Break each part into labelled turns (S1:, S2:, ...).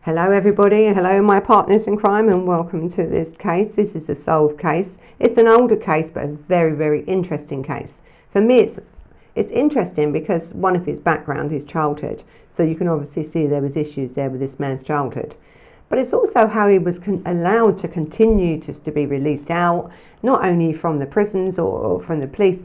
S1: Hello everybody, hello my partners in crime, and welcome to this case. This is a solved case. It's an older case, but a very, very interesting case. For me, it's interesting because one of his background, his childhood, so you can obviously see there was issues there with this man's childhood. But it's also how he was allowed to continue to be released out, not only from the prisons or from the police,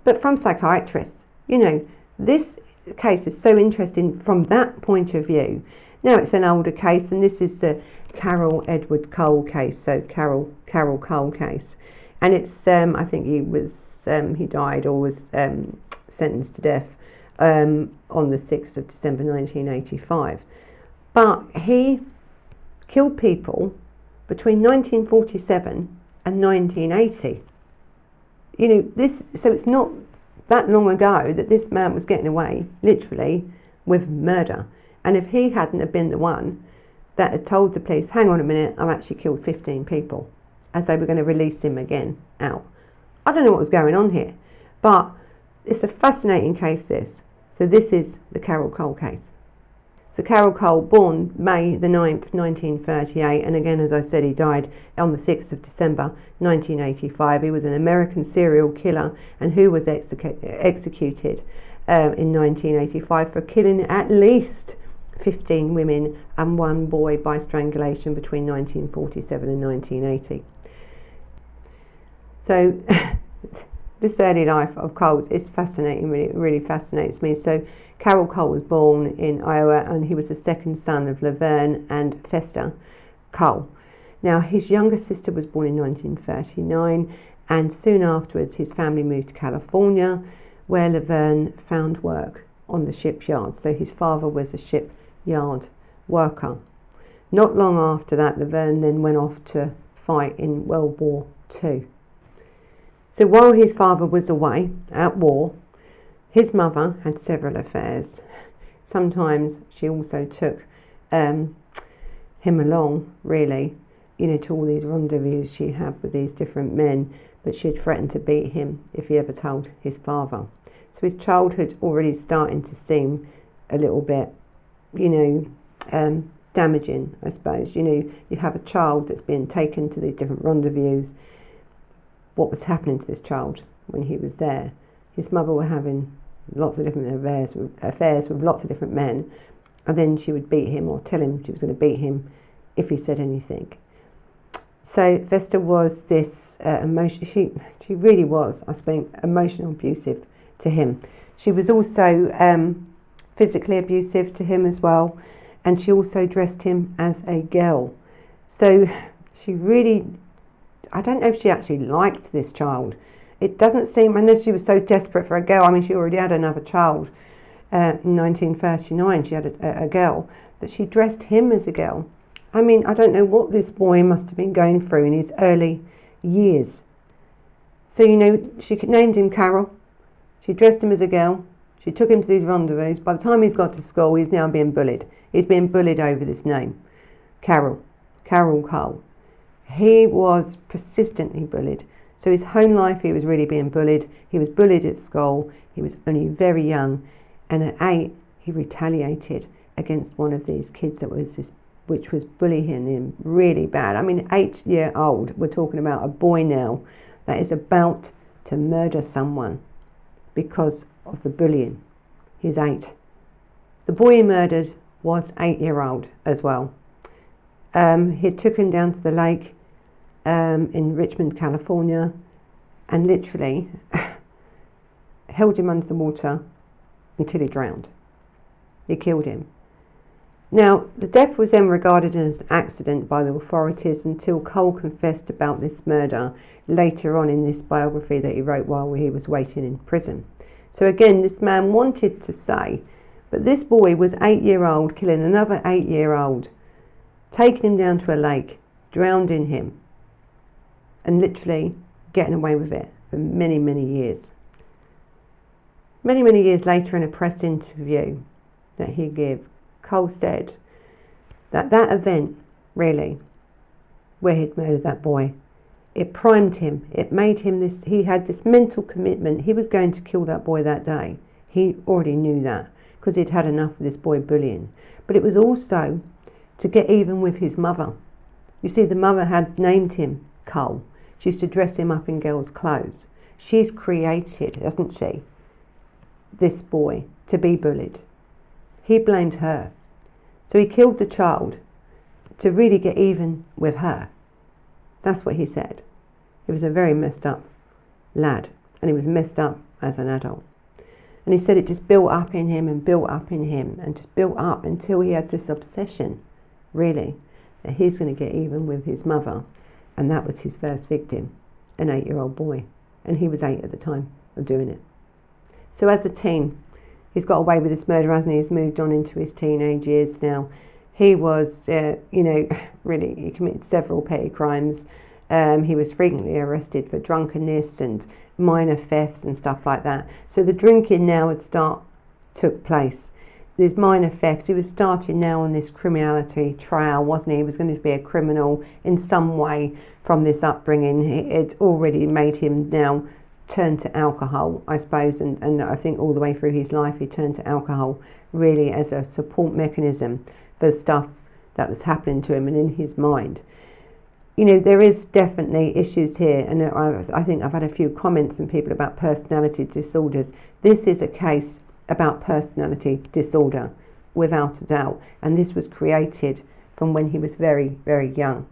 S1: but from psychiatrists. You know, this case is so interesting from that point of view. Now it's an older case, and this is the Carroll Edward Cole case, so Carroll Cole case, and it's I think he died or was sentenced to death on the 6th of December 1985, but he killed people between 1947 and 1980. You know, so it's not that long ago that this man was getting away, literally, with murder. And if he hadn't have been the one that had told the police, hang on a minute, I've actually killed 15 people, as they were going to release him again out. I don't know what was going on here, but it's a fascinating case, this. So this is the Carroll Cole case. So Carroll Cole, born May the 9th, 1938, and again, as I said, he died on the 6th of December, 1985. He was an American serial killer and who was executed in 1985 for killing at least 15 women and one boy by strangulation between 1947 and 1980. So this early life of Cole's is fascinating, really fascinates me. So Carroll Cole was born in Iowa, and he was the second son of Laverne and Fester Cole. Now his younger sister was born in 1939, and soon afterwards his family moved to California, where Laverne found work on the shipyard. So his father was a shipyard worker. Not long after that, Laverne then went off to fight in World War II. So while his father was away at war, his mother had several affairs. Sometimes she also took him along, really, you know, to all these rendezvous she had with these different men, but she'd threatened to beat him if he ever told his father. So his childhood already starting to seem a little bit, you know, damaging, I suppose. You know, you have a child that's being taken to these different rendezvous. What was happening to this child when he was there? His mother were having lots of different affairs with lots of different men, and then she would beat him or tell him she was going to beat him if he said anything. So Vesta was this she really was, I think, emotional abusive to him. She was also physically abusive to him as well, and she also dressed him as a girl. So she really, I don't know if she actually liked this child. It doesn't seem, unless she was so desperate for a girl. I mean, she already had another child in 1939. She had a girl, but she dressed him as a girl. I mean, I don't know what this boy must have been going through in his early years. So, you know, she named him Carroll. She dressed him as a girl. She took him to these rendezvous. By the time he's got to school, he's now being bullied. He's being bullied over this name, Carroll Cole. He was persistently bullied. So his home life, he was really being bullied. He was bullied at school. He was only very young. And at 8, he retaliated against one of these kids which was bullying him really bad. I mean, 8-year-old, we're talking about a boy now that is about to murder someone because of the bullying. He's 8. The boy he murdered was 8-year-old as well. He took him down to the lake in Richmond, California, and literally held him under the water until he drowned. He killed him. Now, the death was then regarded as an accident by the authorities until Cole confessed about this murder later on in this biography that he wrote while he was waiting in prison. So again, this man wanted to say, but this boy was 8-year-old, killing another 8-year-old, taking him down to a lake, drowning him, and literally getting away with it for many, many years. Many, many years later, in a press interview that he gave, Cole said that event, really, where he'd murdered that boy, it primed him. It made him this, he had this mental commitment. He was going to kill that boy that day. He already knew that because he'd had enough of this boy bullying. But it was also to get even with his mother. You see, the mother had named him Cole. She used to dress him up in girls' clothes. She's created, hasn't she, this boy to be bullied. He blamed her. So he killed the child to really get even with her. That's what he said. He was a very messed up lad, and he was messed up as an adult. And he said it just built up in him and built up in him and just built up until he had this obsession, really, that he's going to get even with his mother. And that was his first victim, an 8-year-old boy. And he was 8 at the time of doing it. So as a teen, he's got away with this murder, hasn't he? He's moved on into his teenage years now. He was, really, he committed several petty crimes. He was frequently arrested for drunkenness and minor thefts and stuff like that. So the drinking now took place. There's minor thefts. He was starting now on this criminality trail, wasn't he? He was going to be a criminal in some way from this upbringing. It already made him now turn to alcohol, I suppose, and I think all the way through his life he turned to alcohol really as a support mechanism for the stuff that was happening to him and in his mind. You know, there is definitely issues here, and I think I've had a few comments from people about personality disorders. This is a case about personality disorder, without a doubt, and this was created from when he was very, very young.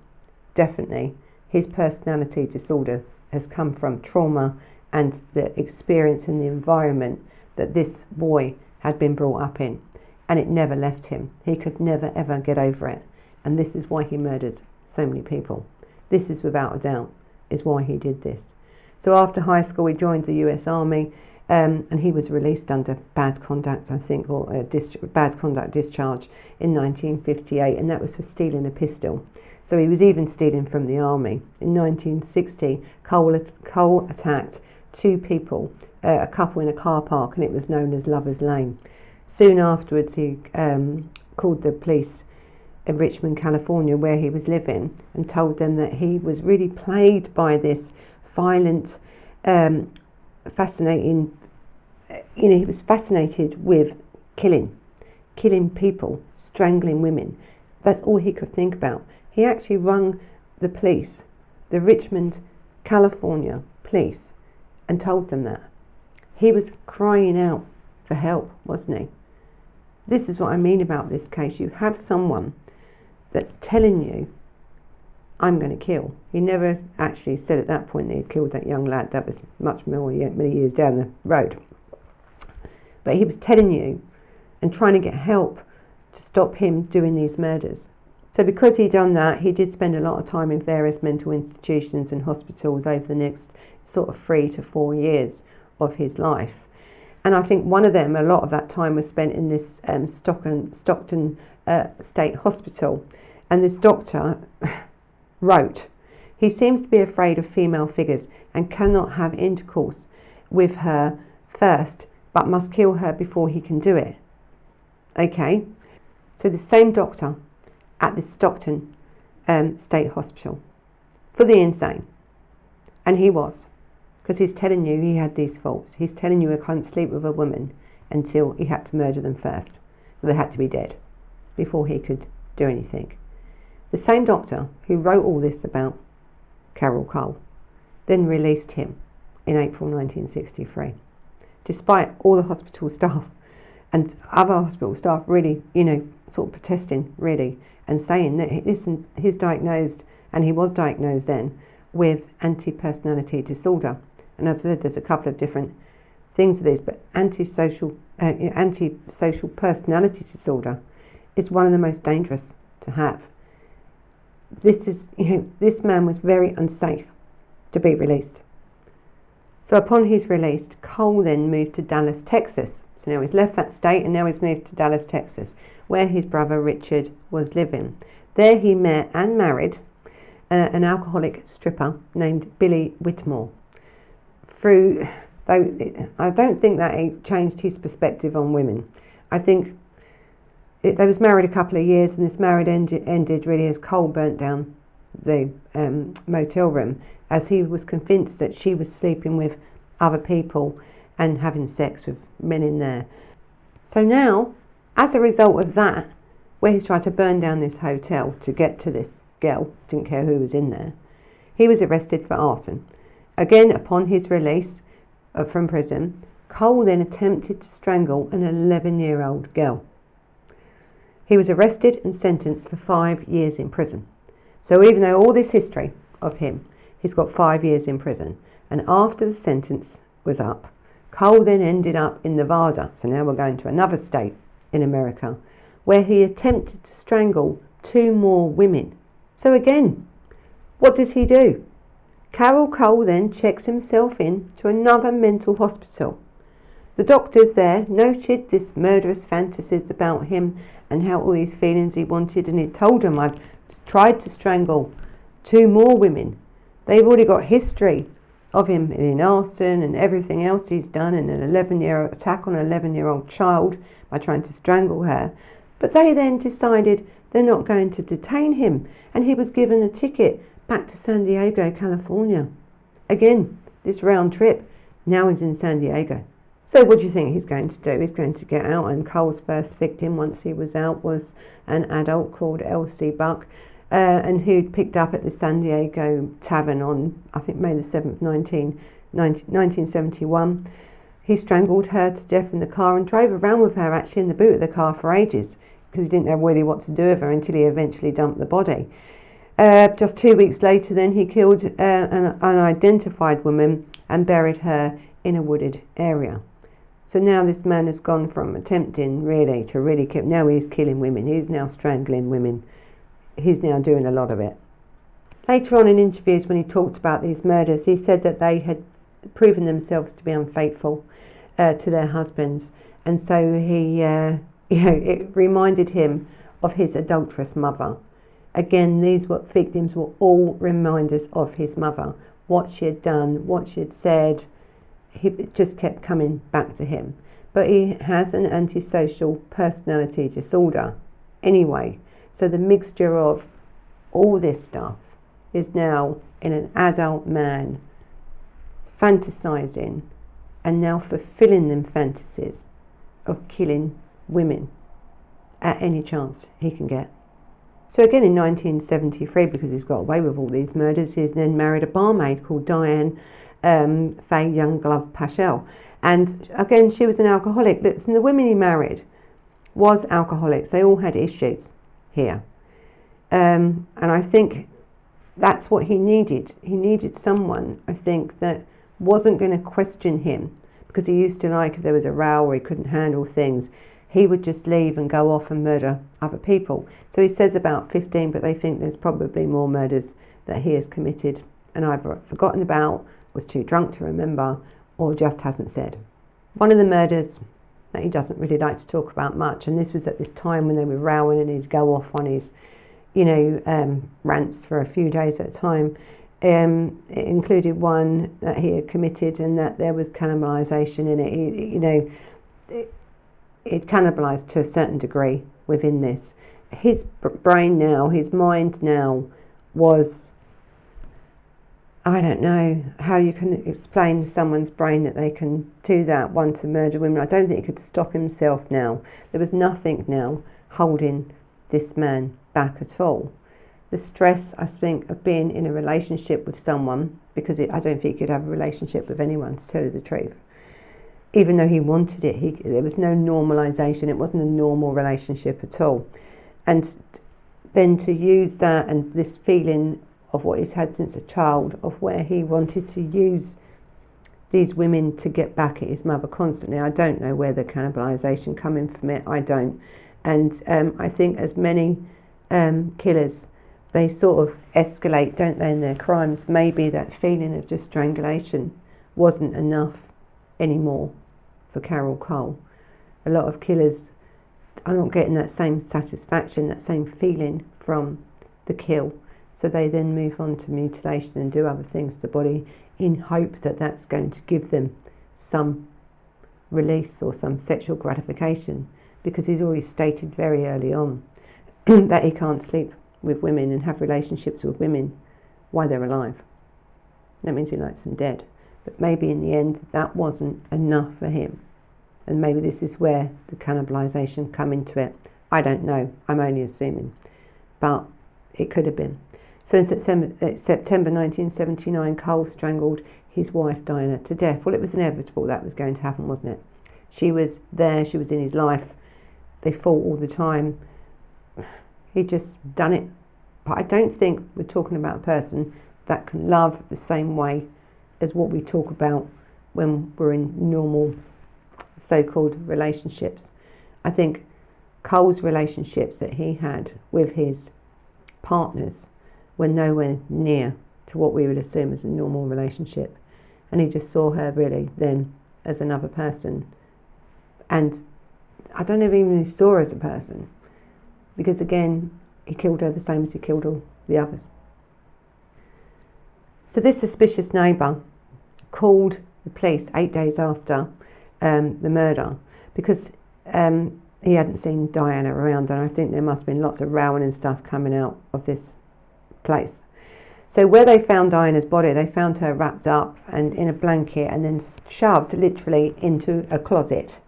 S1: Definitely, his personality disorder has come from trauma and the experience in the environment that this boy had been brought up in, and it never left him. He could never ever get over it, and this is why he murdered so many people. This is without a doubt is why he did this. So after high school he joined the US Army, and he was released under bad conduct, I think, or bad conduct discharge in 1958, and that was for stealing a pistol. So he was even stealing from the army. In 1960, Cole attacked 2 people, a couple in a car park, and it was known as Lover's Lane. Soon afterwards he called the police in Richmond, California, where he was living, and told them that he was really plagued by this violent, fascinating, he was fascinated with killing people, strangling women. That's all he could think about. He actually rang the police, the Richmond, California police, and told them that. He was crying out for help, wasn't he? This is what I mean about this case. You have someone that's telling you, I'm going to kill. He never actually said at that point that he'd killed that young lad. That was much more, many years down the road. But he was telling you and trying to get help to stop him doing these murders. So because he'd done that, he did spend a lot of time in various mental institutions and hospitals over the next sort of 3 to 4 years of his life. And I think one of them, a lot of that time was spent in this Stockton State Hospital. And this doctor wrote, he seems to be afraid of female figures and cannot have intercourse with her first, but must kill her before he can do it. Okay, so the same doctor at the Stockton State Hospital for the insane. And he was, because he's telling you he had these faults. He's telling you he couldn't sleep with a woman until he had to murder them first. So they had to be dead before he could do anything. The same doctor who wrote all this about Carol Cole then released him in April 1963. Despite all the hospital staff and other hospital staff really, sort of protesting really and saying that, listen, he's diagnosed, and he was diagnosed then, with anti-personality disorder. And as I said, there's a couple of different things to this, but antisocial personality disorder is one of the most dangerous to have. This man was very unsafe to be released. So upon his release, Cole then moved to Dallas, Texas. So now he's left that state and now he's moved to Dallas, Texas, where his brother Richard was living. There he met and married an alcoholic stripper named Billy Whitmore. Though I don't think that it changed his perspective on women. I think they was married a couple of years, and this marriage ended really as Cole burnt down the motel room, as he was convinced that she was sleeping with other people and having sex with men in there. So now, as a result of that, where he's tried to burn down this hotel to get to this girl, didn't care who was in there. He was arrested for arson. Again, upon his release from prison, Cole then attempted to strangle an 11-year-old girl. He was arrested and sentenced for 5 years in prison. So even though all this history of him, he's got 5 years in prison. And after the sentence was up, Cole then ended up in Nevada. So now we're going to another state in America, where he attempted to strangle 2 more women. So again, what does he do? Carol Cole then checks himself in to another mental hospital. The doctors there noted this murderous fantasies about him and how all these feelings he wanted, and he told them, I've tried to strangle 2 more women. They've already got history of him in arson and everything else he's done, and an 11-year attack on an 11-year-old child by trying to strangle her. But they then decided they're not going to detain him, and he was given a ticket back to San Diego, California. Again, this round trip, now he's in San Diego. So what do you think he's going to do? He's going to get out, and Cole's first victim once he was out was an adult called Elsie Buck, and who'd picked up at the San Diego Tavern on, I think, May the 7th, 1971. He strangled her to death in the car and drove around with her actually in the boot of the car for ages, because he didn't know really what to do with her until he eventually dumped the body. Just 2 weeks later then he killed an unidentified woman and buried her in a wooded area. So now this man has gone from attempting really to really kill, now he's killing women, he's now strangling women, he's now doing a lot of it. Later on in interviews when he talked about these murders, he said that they had proven themselves to be unfaithful to their husbands, and so he, it reminded him of his adulterous mother. Again, these victims were all reminders of his mother, what she had done, what she had said. It just kept coming back to him. But he has an antisocial personality disorder anyway. So the mixture of all this stuff is now in an adult man fantasizing and now fulfilling them fantasies of killing women at any chance he can get. So again in 1973, because he's got away with all these murders, he's then married a barmaid called Duane Faye Youngglove Paschal. And again, she was an alcoholic. Listen, the women he married was alcoholics. They all had issues here. And I think that's what he needed. He needed someone, I think, that wasn't going to question him, because he used to, like, if there was a row or he couldn't handle things, he would just leave and go off and murder other people. So he says about 15, but they think there's probably more murders that he has committed and either forgotten about, was too drunk to remember, or just hasn't said. One of the murders that he doesn't really like to talk about much, and this was at this time when they were rowing and he'd go off on his, rants for a few days at a time. It included one that he had committed, and that there was cannibalisation in it. It cannibalised to a certain degree within this. His brain now, his mind now was, I don't know how you can explain someone's brain that they can do that, one to murder women. I don't think he could stop himself now. There was nothing now holding this man back at all. The stress, I think, of being in a relationship with someone, because I don't think he could have a relationship with anyone, to tell you the truth. Even though he wanted it, there was no normalisation. It wasn't a normal relationship at all. And then to use that and this feeling of what he's had since a child, of where he wanted to use these women to get back at his mother constantly. I don't know where the cannibalisation coming from it. I don't. And I think as many killers, they sort of escalate, don't they, in their crimes. Maybe that feeling of just strangulation wasn't enough anymore for Carol Cole. A lot of killers are not getting that same satisfaction, that same feeling from the kill. So they then move on to mutilation and do other things to the body in hope that that's going to give them some release or some sexual gratification, because he's already stated very early on that he can't sleep with women and have relationships with women while they're alive. That means he likes them dead. But maybe in the end that wasn't enough for him, and maybe this is where the cannibalisation come into it. I don't know. I'm only assuming. But it could have been. So in September 1979, Cole strangled his wife Diana to death. Well, it was inevitable that was going to happen, wasn't it? She was there. She was in his life. They fought all the time. He just done it. But I don't think we're talking about a person that can love the same way as what we talk about when we're in normal so-called relationships. I think Cole's relationships that he had with his partners were nowhere near to what we would assume as a normal relationship. And he just saw her really then as another person. And I don't even saw her as a person. Because again, he killed her the same as he killed all the others. So this suspicious neighbour called the police 8 days after the murder because he hadn't seen Diana around, and I think there must have been lots of rowing and stuff coming out of this place. So where they found Diana's body, they found her wrapped up and in a blanket and then shoved literally into a closet.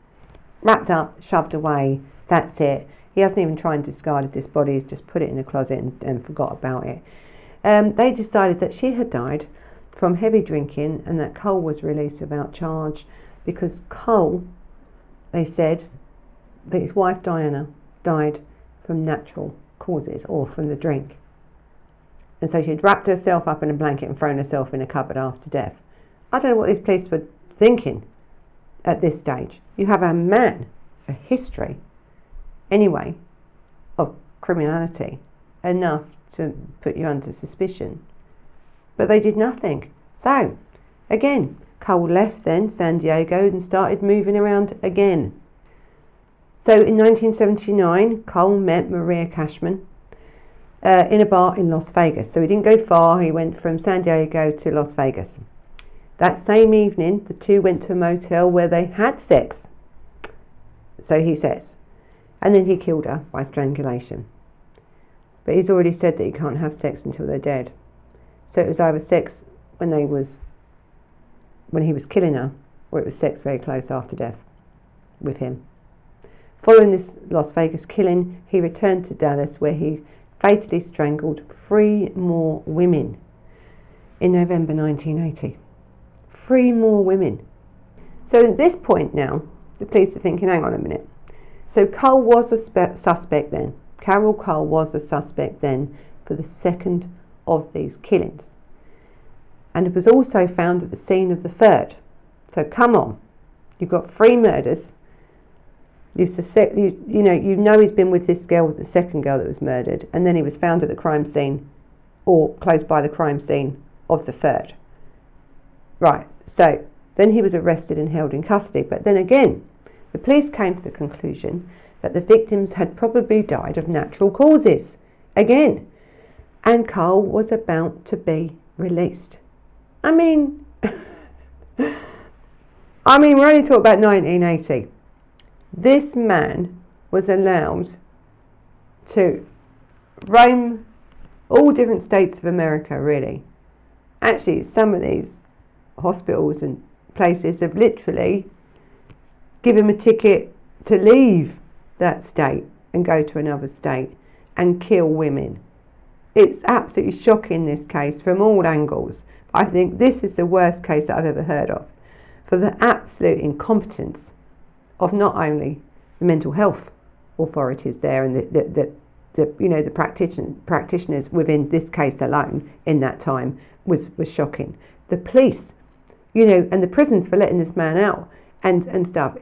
S1: Wrapped up, shoved away, that's it. He hasn't even tried and discarded this body, he's just put it in a closet and forgot about it. They decided that she had died from heavy drinking and that Cole was released without charge because Cole, they said, that his wife Diana died from natural causes or from the drink. And so she'd wrapped herself up in a blanket and thrown herself in a cupboard after death. I don't know what these police were thinking at this stage. You have a man, a history, anyway, of criminality, enough to put you under suspicion. But they did nothing. So, again, Cole left then San Diego and started moving around again. So in 1979, Cole met Maria Cashman in a bar in Las Vegas. So he didn't go far, he went from San Diego to Las Vegas. That same evening, the two went to a motel where they had sex. So he says. And then he killed her by strangulation. But he's already said that you can't have sex until they're dead. So it was either sex when he was killing her, or it was sex very close after death with him. Following this Las Vegas killing, he returned to Dallas where he fatally strangled 3 more women in November 1980. 3 more women. So at this point now, the police are thinking, hang on a minute. So Cole was a suspect then. Carol Cole was a suspect then for the second of these killings. And it was also found at the scene of the third. So come on, you've got 3 murders. You know he's been with this girl, the second girl that was murdered, and then he was found at the crime scene, or close by the crime scene of the third. Right, so then he was arrested and held in custody. But then again, the police came to the conclusion that the victims had probably died of natural causes. Again, and Cole was about to be released. I mean, we're only talking about 1980. This man was allowed to roam all different states of America, really. Actually, some of these hospitals and places have literally given him a ticket to leave that state and go to another state and kill women. It's absolutely shocking, this case, from all angles. I think this is the worst case that I've ever heard of, for the absolute incompetence of not only the mental health authorities there and the practitioners within this case alone in that time was shocking. The police, and the prisons for letting this man out and stuff.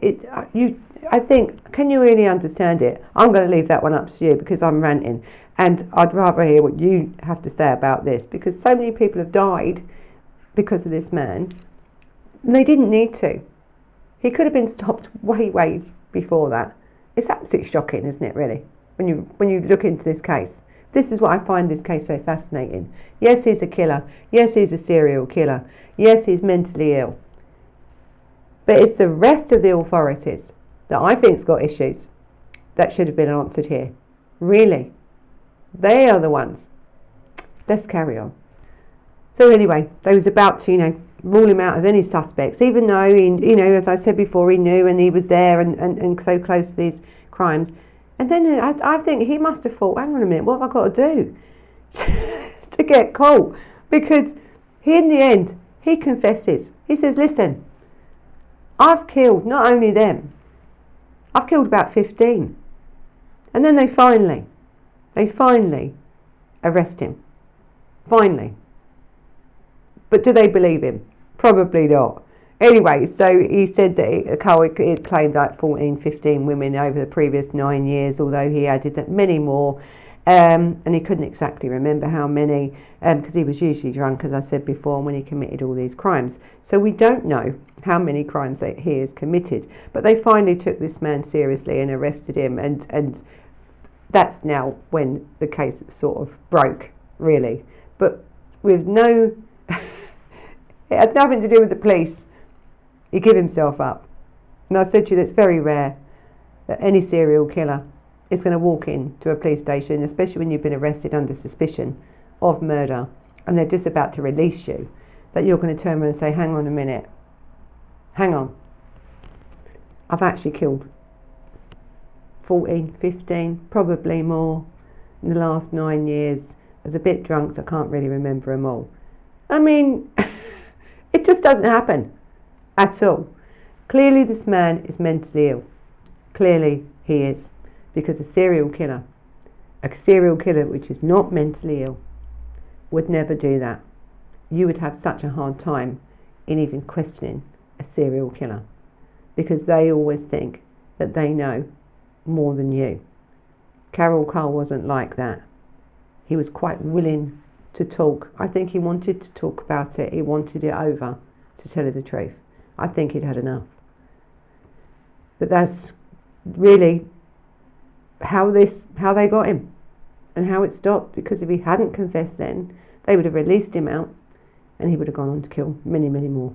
S1: I think, can you really understand it? I'm going to leave that one up to you because I'm ranting, and I'd rather hear what you have to say about this, because so many people have died because of this man, and they didn't need to. He could have been stopped way before that. It's absolutely shocking, isn't it, really, when you look into this case. This is what I find this case so fascinating. Yes, he's a killer. Yes, he's a serial killer. Yes, he's mentally ill. But it's the rest of the authorities that I think's got issues that should have been answered here. Really. They are the ones. Let's carry on. So anyway, they was about to, rule him out of any suspects, even though, he, as I said before, he knew and he was there and so close to these crimes. And then I think he must have thought, hang on a minute, what have I got to do to get caught? Because in the end, he confesses. He says, listen, I've killed not only them, I've killed about 15. And then they finally arrest him. Finally. But do they believe him? Probably not. Anyway, so he said that Carl had claimed like 14, 15 women over the previous 9 years, although he added that many more. And he couldn't exactly remember how many, because he was usually drunk, as I said before, when he committed all these crimes. So we don't know how many crimes that he has committed. But they finally took this man seriously and arrested him, and that's now when the case sort of broke, really. But with no, it had nothing to do with the police. He gave himself up. And I said to you, that's very rare that any serial killer is going to walk into a police station, especially when you've been arrested under suspicion of murder and they're just about to release you, that you're going to turn around and say, hang on a minute, hang on, I've actually killed 14, 15, probably more in the last 9 years. I was a bit drunk, so I can't really remember them all. I mean, it just doesn't happen at all. Clearly this man is mentally ill. Clearly he is. Because a serial killer which is not mentally ill, would never do that. You would have such a hard time in even questioning a serial killer, because they always think that they know more than you. Carol Cole wasn't like that. He was quite willing to talk. I think he wanted to talk about it. He wanted it over, to tell you the truth. I think he'd had enough. But that's really how they got him and how it stopped, because if he hadn't confessed then, they would have released him out and he would have gone on to kill many, many more.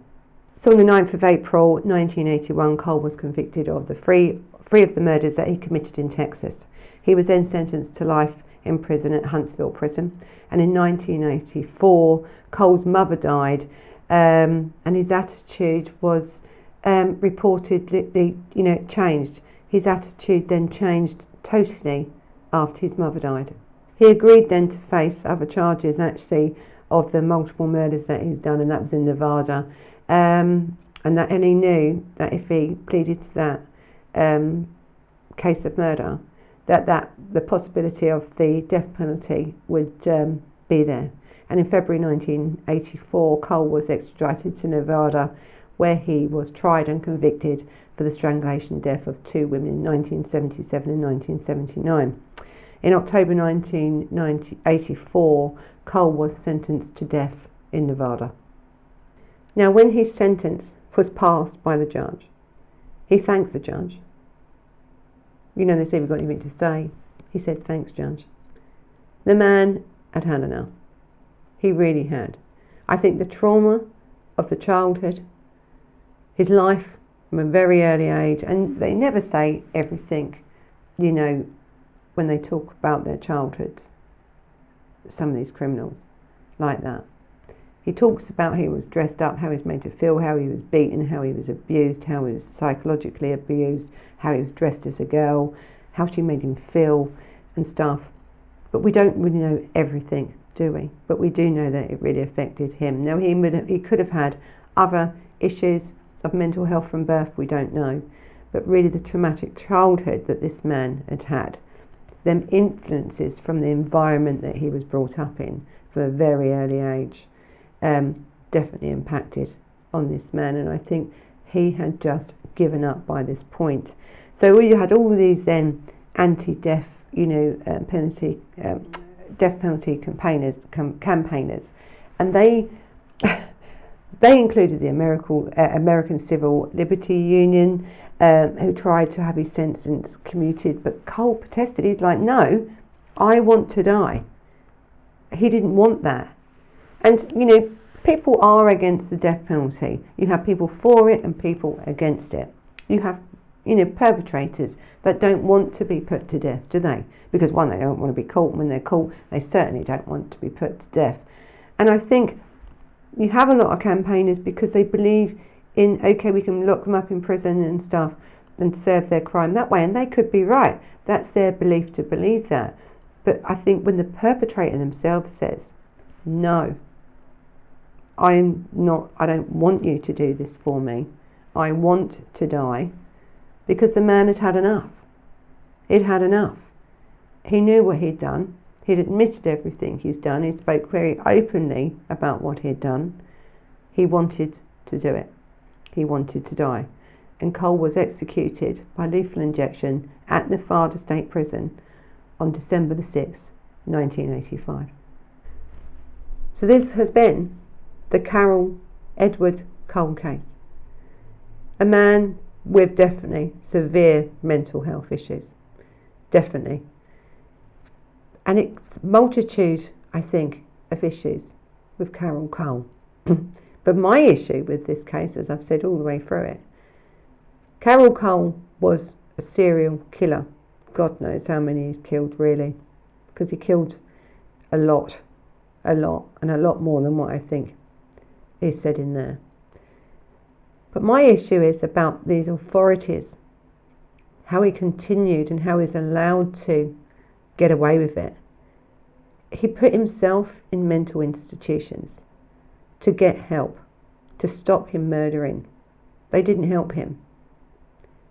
S1: So on the 9th of April 1981, Cole was convicted of the three of the murders that he committed in Texas. He was then sentenced to life in prison at Huntsville Prison, and in 1984 Cole's mother died, and his attitude was reportedly, changed. His attitude then changed totally after his mother died. He agreed then to face other charges, actually, of the multiple murders that he's done, and that was in Nevada. And he knew that if he pleaded to that case of murder, that the possibility of the death penalty would be there. And in February 1984, Cole was extradited to Nevada, where he was tried and convicted for the strangulation death of 2 women in 1977 and 1979. In October 1984, Cole was sentenced to death in Nevada. Now, when his sentence was passed by the judge, he thanked the judge. They say, we've got anything to say. He said, thanks, judge. The man had had enough. He really had. I think the trauma of the childhood, his life from a very early age, and they never say everything, when they talk about their childhoods, some of these criminals like that. He talks about how he was dressed up, how he was made to feel, how he was beaten, how he was abused, how he was psychologically abused, how he was dressed as a girl, how she made him feel and stuff. But we don't really know everything, do we? But we do know that it really affected him. Now, he could have had other issues of mental health from birth, we don't know. But really the traumatic childhood that this man had had, them influences from the environment that he was brought up in from a very early age, definitely impacted on this man. And I think he had just given up by this point. So you had all these then anti-death, penalty, death penalty campaigners, and they included the American Civil Liberty Union, who tried to have his sentence commuted, but Cole protested. He's like, no, I want to die. He didn't want that. And, people are against the death penalty. You have people for it and people against it. You have, perpetrators that don't want to be put to death, do they? Because one, they don't want to be caught. When they're caught, they certainly don't want to be put to death. And I think you have a lot of campaigners because they believe in, okay, we can lock them up in prison and stuff, and serve their crime that way. And they could be right. That's their belief to believe that. But I think when the perpetrator themselves says, no, I don't want you to do this for me. I want to die, because the man had had enough. He'd had enough. He knew what he'd done. He'd admitted everything he's done. He spoke very openly about what he'd done. He wanted to do it. He wanted to die. And Cole was executed by lethal injection at Nevada State Prison on December the 6th, 1985. So this has been the Carol Edward Cole case. A man with definitely severe mental health issues. Definitely. And it's multitude, I think, of issues with Carol Cole. But my issue with this case, as I've said all the way through it, Carol Cole was a serial killer. God knows how many he's killed, really, because he killed a lot, and a lot more than what I think is said in there. But my issue is about these authorities, how he continued and how he's allowed to get away with it. He put himself in mental institutions to get help, to stop him murdering. They didn't help him.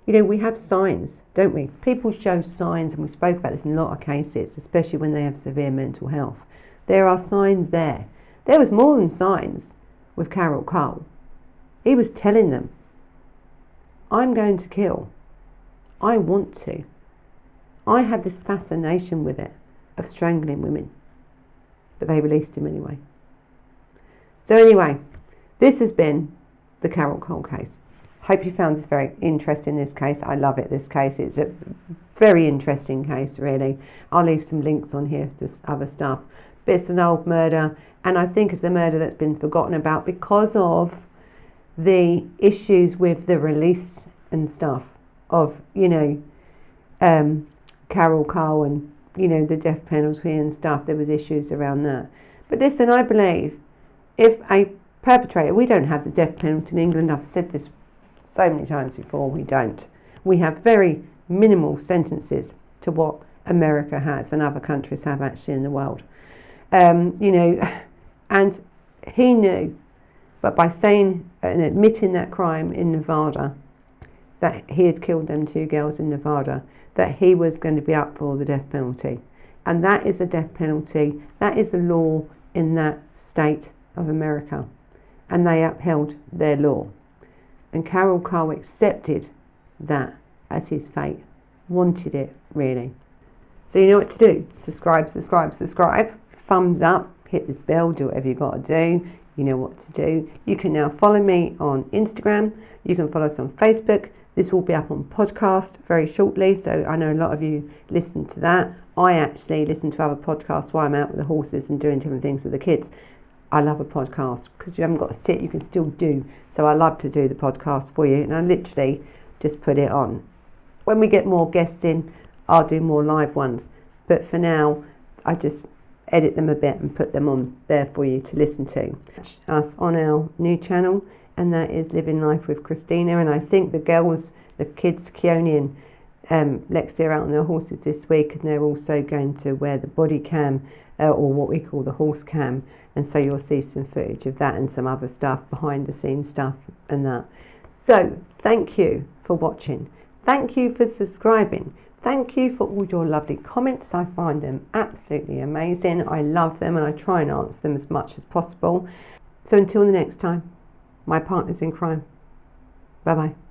S1: You know, we have signs, don't we? People show signs, and we spoke about this in a lot of cases, especially when they have severe mental health. There are signs there. There was more than signs with Carol Cole. He was telling them, I'm going to kill. I want to. I had this fascination with it, of strangling women. But they released him anyway. So anyway, this has been the Carol Cole case. Hope you found this very interesting, this case. I love it, this case. It's a very interesting case, really. I'll leave some links on here to other stuff. But it's an old murder, and I think it's a murder that's been forgotten about because of the issues with the release and stuff of, you know, Carol Cole and, you know, the death penalty and stuff. There was issues around that. But listen, I believe if a perpetrator, we don't have the death penalty in England. I've said this so many times before, we don't. We have very minimal sentences to what America has and other countries have actually in the world. You know, and he knew, but by saying and admitting that crime in Nevada, that he had killed them 2 girls in Nevada, that he was going to be up for the death penalty. And that is a death penalty. That is the law in that state of America. And they upheld their law. And Carol Cole accepted that as his fate. Wanted it, really. So you know what to do. Subscribe, subscribe, subscribe. Thumbs up. Hit this bell. Do whatever you've got to do. You know what to do. You can now follow me on Instagram. You can follow us on Facebook. This will be up on podcast very shortly. So I know a lot of you listen to that. I actually listen to other podcasts while I'm out with the horses and doing different things with the kids. I love a podcast because you haven't got to sit, you can still do. So I love to do the podcast for you, and I literally just put it on. When we get more guests in, I'll do more live ones. But for now, I just edit them a bit and put them on there for you to listen to. Watch us on our new channel, and that is Living Life with Christina. And I think the girls, the kids, Keone and Lexi, are out on their horses this week, and they're also going to wear the body cam, or what we call the horse cam. And so you'll see some footage of that and some other stuff, behind the scenes stuff and that. So thank you for watching. Thank you for subscribing. Thank you for all your lovely comments. I find them absolutely amazing. I love them, and I try and answer them as much as possible. So until the next time, my partners in crime. Bye-bye.